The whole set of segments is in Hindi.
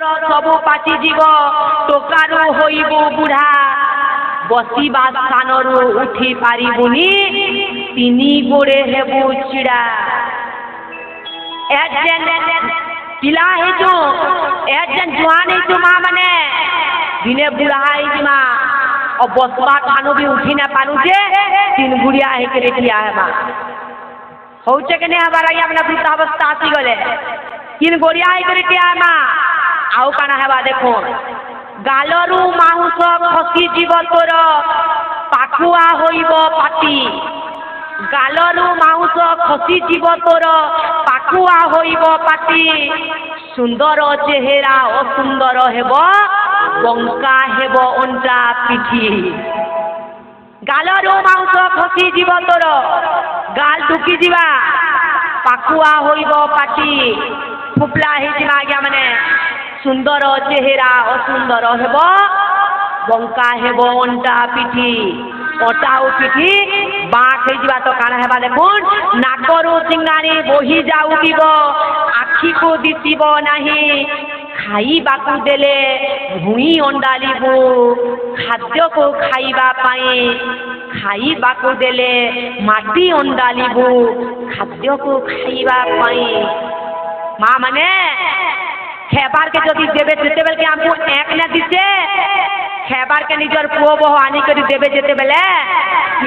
सबु पाची जीव टोकारु होइबु बुढ़ा बसिबा स्थानरु उठी पारिबुनी तिनी गोड़े हेबु चिड़ा पिला हेचु एजन जुआन हेचु माँ मने दिने बुढ़ा हेजिमा और बसवा ठानो भी उठी ना पानु जे तीन गुड़िया है के रेटिया है माँ होचे के ने हमारा ये अपना वृद्धावस्था आसी गले तीन गुड़िया है के रेटिया है माँ आउ काना है बा देखो गालरू माउस खसी जीव तोर पाखुआ होइब पाटी गालरू माउस खसी जीव तोर पाखुआ होइब पाटी सुंदर चेहरा असुंदर हेब बंका हेब अंटा पिठी गालरू माउस खसी जीव तोर गाल टुकी जीवा पाखुआ होइब पाटी फुपला हेजिमा आज्ञा माने सुंदर चेहरा असुंदर हेब बंका हेब अंटा पिठी अटा पिठी बाँक हो तो काना हेबा देखुन नाकरू सिंगानी बही जाऊब आखि को दिशिब नहीं खाइबाकू देले भुई अंडालिबू खाद्य को खाइबा पाई खाइबाकू देले माटी अंडालिबू खाद्य को खाइबा पाई माँ माने खेबार के जदि देवे जेते बेल के हमको एक ने दिसे खेबार के निजर पुओ बह आनी करी देवे जेते बेले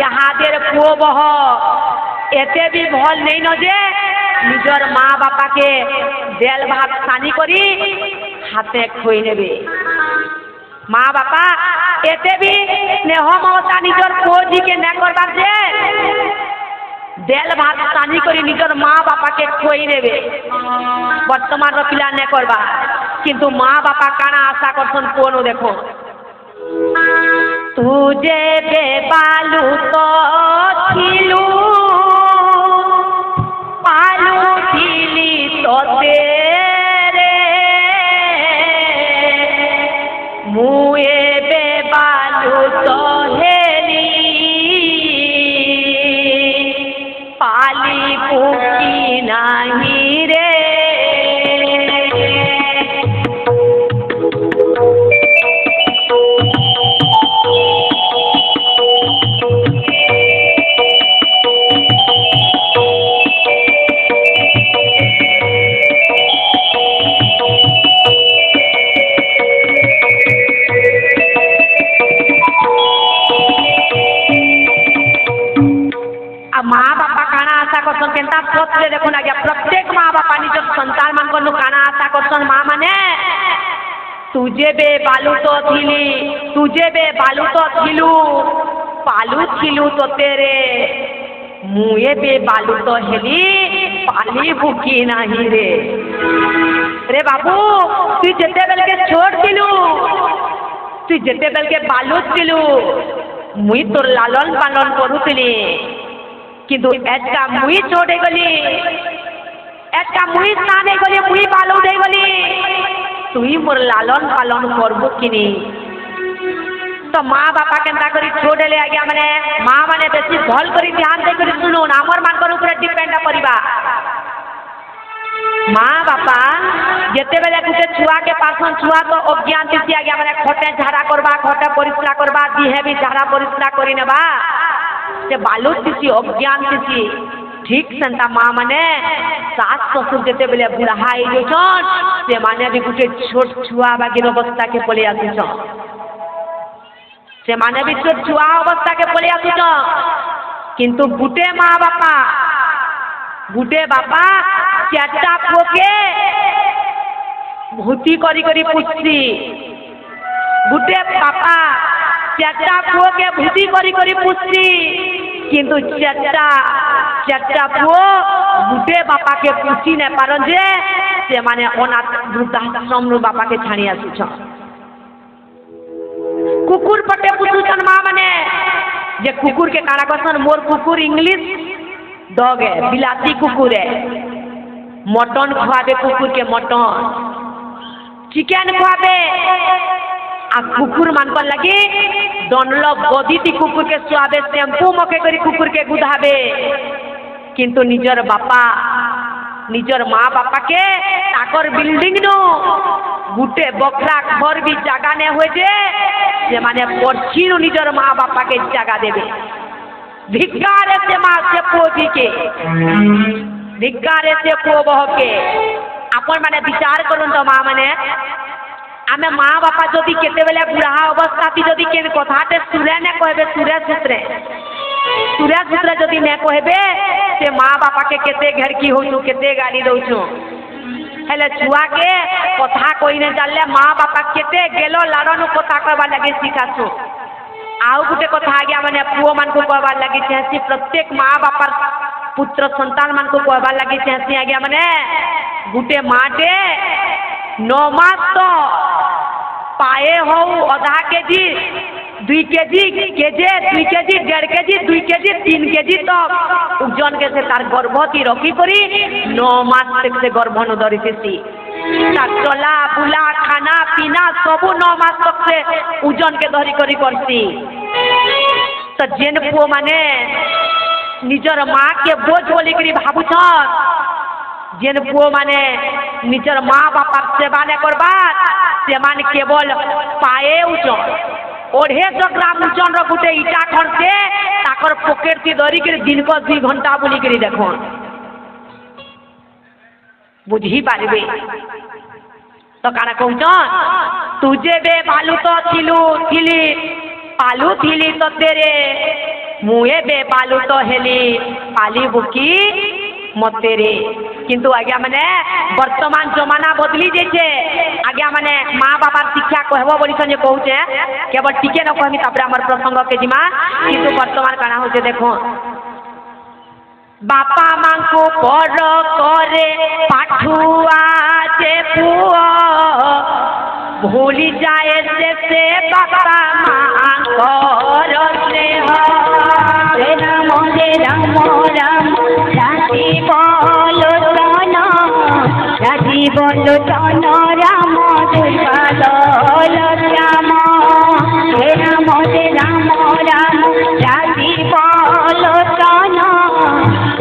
यहाँ देर पुओ बह एते भी भल नहीं न जे निजर माँ बापा के देल भात सानी करी हाथे खोई नेबे माँ बापा एते भी स्नेह ममता निजर पुओ जी के न करबार जे देल भात सानी करी निजर माँ बापा के खोई नेबे वर्तमान पिला ने करबा किंतु माँ बापा काना आशा करछन पुओ देखो तुझे बेबालू तो थिलू पालू थिली तो तेरे मुए बेबालू तो हेली पाली पुकी नहीं रे देखुन आज्ञा प्रत्येक माँ बापा निज संतान मान काना आशा करछन माँ माने तुझे बे बालू तो थिली तुझे बे बालू तो थिलू पालू थिलू तो तेरे मुए बे बालू तो हेली पाली भूखी नहीं रे रे बाबू तु जेते बेल के छोड़ थिलू तु जेते बेल के बालू थिलू मुई तोर लालन पालन करूथिली किंतु एटका मुई छोड़े गली एटका मुई स्नाने गली मुई बालू दे गली तुई मोर लालन पालन करबो किनी तो माँ बापा केंता करी छोड़े ले आज्ञा माने माँ माने बेसी भल करी ध्यान दे करी सुनो हमर मानकर ऊपर डिपेंड करिबा माँ बापा जेते बेले गुटे छुआ के पासन छुआ तो अज्ञान दिसी आज्ञा माने खटे झाड़ा करबा खटे परिस्रा करबा दिहे भी झाड़ा परिस्रा करी नेबा से बालू दिसी अज्ञान दिसी ठीक संता माँ माने सास ससुर जेते बेले बुढ़ाई जोछन से माने भी गुटे छोट छुआ बागिन अवस्था के पले आसुछन से माने भी छोट छुआ अवस्था के पले आसुछन किंतु गुटे माँ बापा गुटे बापा चारटा पुओके भूति करी करी पुछसी गुटे बापा चारटा पुओके भूति करी करी पुछसी किंतु चारटा पुओ गुटे बापा के पुछी नहीं पारन जे से माने अनाथ वृद्धाश्रम नु बापा के छाणी आसुछन कुकुर पटे पुछुछन माँ माने जे कुकुर के काना कहसन मोर कुकुर इंग्लिश डॉग है बिलाती कुकुर है मटन खुआबे कुकुर के मटन चिकन खुआबे आ कुकुर मानकर लगे डनलप गदीती कुकुर के सुआबे शैम्पू मके करी कुकुर के गुधाबे किंतु निजर बापा निजर माँ बापा के ताकर बिल्डिंग नो गुटे बकरा घर भी जगह नहीं हुए जे से माने पर्ची निजर माँ बापा के जगह देवे धिक्कार से माँ से पोजी के धिक्कार से पो बह के आपण माने विचार करूँ तो माँ माने आमे माँ बापा जदि केते बेले बुढ़ा अवस्था थी जदि के कथाटे सुरे ने कहबे सुरे सूत्रे जदि ने कहबे से माँ बापा के केते घर की होछु केते गाली दउछु हेले छुआ के कथा कोई ने जाले माँ बापा केते गेलो लाडन कथा कहबा लगे सिखाछु आउ गुटे कथा आज्ञा माने पुओ मान को कहबा लगी चाहसी प्रत्येक माँ बापा पुत्र संतान मान को कहबा लगी चाहसी आज्ञा माने गुटे माटे 9 मास तो पाए हो आधा KG 2 KG KG 2 KG 1.5 KG 2 KG 3 KG तो ओजन के से तार गर्भवती रखी करी 9 मास तक से गर्भ न धरी थी चला बुला खाना पीना सब 9 मास तक से ओजन के धरी करी करती तो जेन पुओ माने निजर माँ के बोझ बोली करी भाबुछन जेन पुओ माने निजर माँ बापा सेवा ने करबा से मान केवल पाए ओजन 250 ग्राम ओजन गुटे इटा खरते ताकर पॉकेट थी धरी कर दिन को 2 घंटा बुली करी देखो बुझी पारबे तो काना कहउछन तुझे बे बालू तो थिली पालू थिली तो तेरे मुए बे बालू तो हेली पाली बुकी मते रे किंतु आज्ञा माने वर्तमान जमाना बदली जाइए आज्ञा माने माँ बापा शिक्षा कहबो बोली जे कहूचे केवल टिके न कहमी तापर हमर प्रसंग के जिमा किंतु वर्तमान काना होचे देखो बापा माँ को पर करे पाठुआ जे पुओ भूली जाए से बापा माँ कर से हो राम राजी बोलो तन राम दुर्गा श्याम राम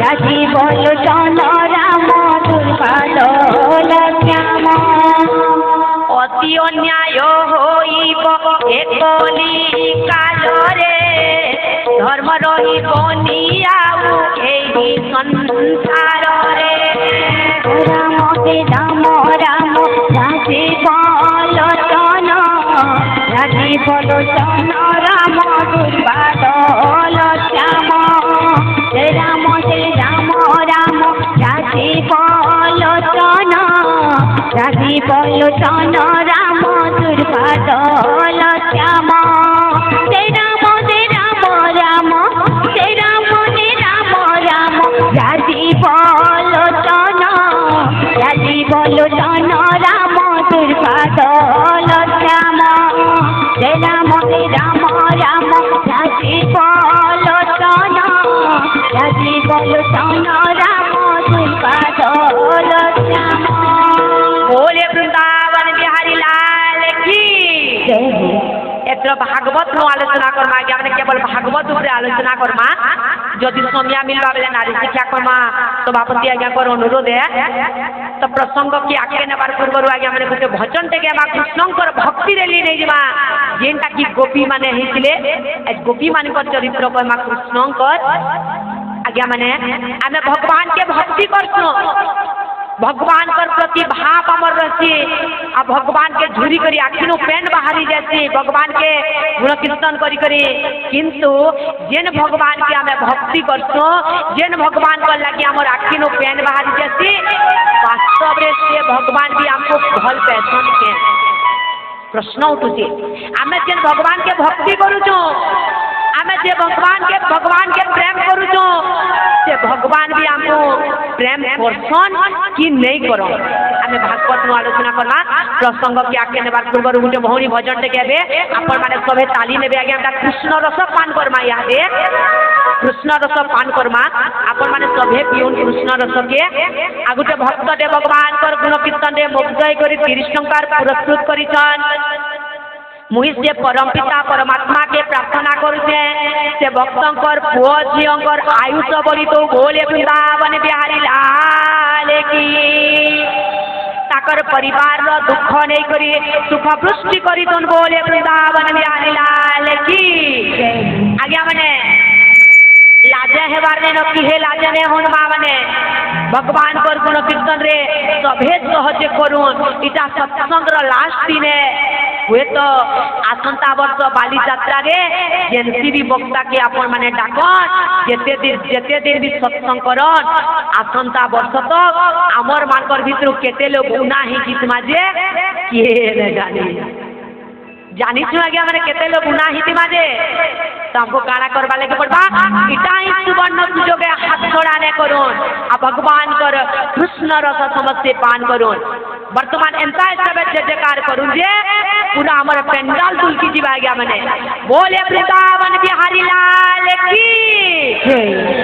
राजी बोलो तन राम दुर्गा श्याम अति अन्याय होइब एकली कालरे धर्म रही आउ एही संसार रे राम राजी बोलोचन राम दुर्बादल श्याम राम राजी बोलोचन राम दुर्बादल श्याम बोलोचन राम दुर्बादल श्याम राम राजी बोलोचन राम दुर्बादल श्याम बोले वृंदावन बिहारी लाल की एतर भागवत नो आलोचना करमा आज्ञा माने केवल भागवत ऊपर आलोचना करमा जदि समय मिलवा बेले नारी शिक्षा करमा तो बापति आज्ञा कर अनुरोध है तो प्रसंग की आगे नेबार पूर्व आज्ञा माने गोटे भजन टे मा कृष्णंकर भक्ति रे नै जिमा जेनटा की गोपी माने हिथिले गोपी मानकर चरित्र मा कृष्णंकर आज्ञा माने आमे भगवान के भक्ति करछो भगवान कर प्रति भाव अमर रही आ भगवान के झुरी करी आखिनो पेन बाहरी जाती भगवान के गुण कीर्तन करी करी किंतु जेन भगवान के आमे भक्ति करछो जेन भगवान कर लगी हमर आखिनो पेन बाहरी जाती वास्तव रे से भगवान भी हमको भल पैसन के प्रश्न उठुचे आमे जेन भगवान के भक्ति करूछो आमे जे भगवान के प्रेम करूछो से भगवान भी हमको प्रेम करछन कि नहीं करो आमे भागवत नो आलोचना करना प्रसंग के आके नेबार पूर्व गुटे बहुनी भजन टे केबे आपण माने सबे ताली नेबे आगे हमरा कृष्ण रस पान करमा यादे कृष्ण रस पान करमा आपण माने सबे पिउन कृष्ण रस के आगुटे भक्त दे भगवान कर गुण कीर्तन दे मुग्धय करी 30 टंकार पुरस्कृत करिछन मुहि से परमपिता परमात्मा के प्रार्थना करुचे से भक्तंकर पुओ झियंकर आयुष बड़ी तो बोले वृंदावन बिहारी लाल की ताकर परिवार रो दुख नहीं करी सुख वृष्टि करी तुम बोले वृंदावन बिहारी लाल की आज्ञा मने लाजे हेबार ने न किहे लाजे ने होन मा मने भगवान कर गुण कीर्तन रे सभे सहजे करूँ इटा सत्संग लास्ट दिन हुए तो आसंता वर्ष बाली यात्रा रे जेनसी भी बक्ता के आपण माने डाकन जेते दिन भी सत्संग करन आसंता वर्ष तक आमर मानकर भितर केते लोग उना ही गीत माजे किए न जानी छु आज्ञा माने केते लोग उना ही माजे हमको काना करवा लेके पड़बा इटा ही सुवर्ण सुजोगे हाथ छोड़ाने करूँ आ भगवान कर कृष्ण रस समझते पान करूँ वर्तमान एंता सब जयकार करूँ जे पूरा हमारे पेंडाल तुलकी जीवा गया मैंने बोले वृंदावन बिहारी लाल की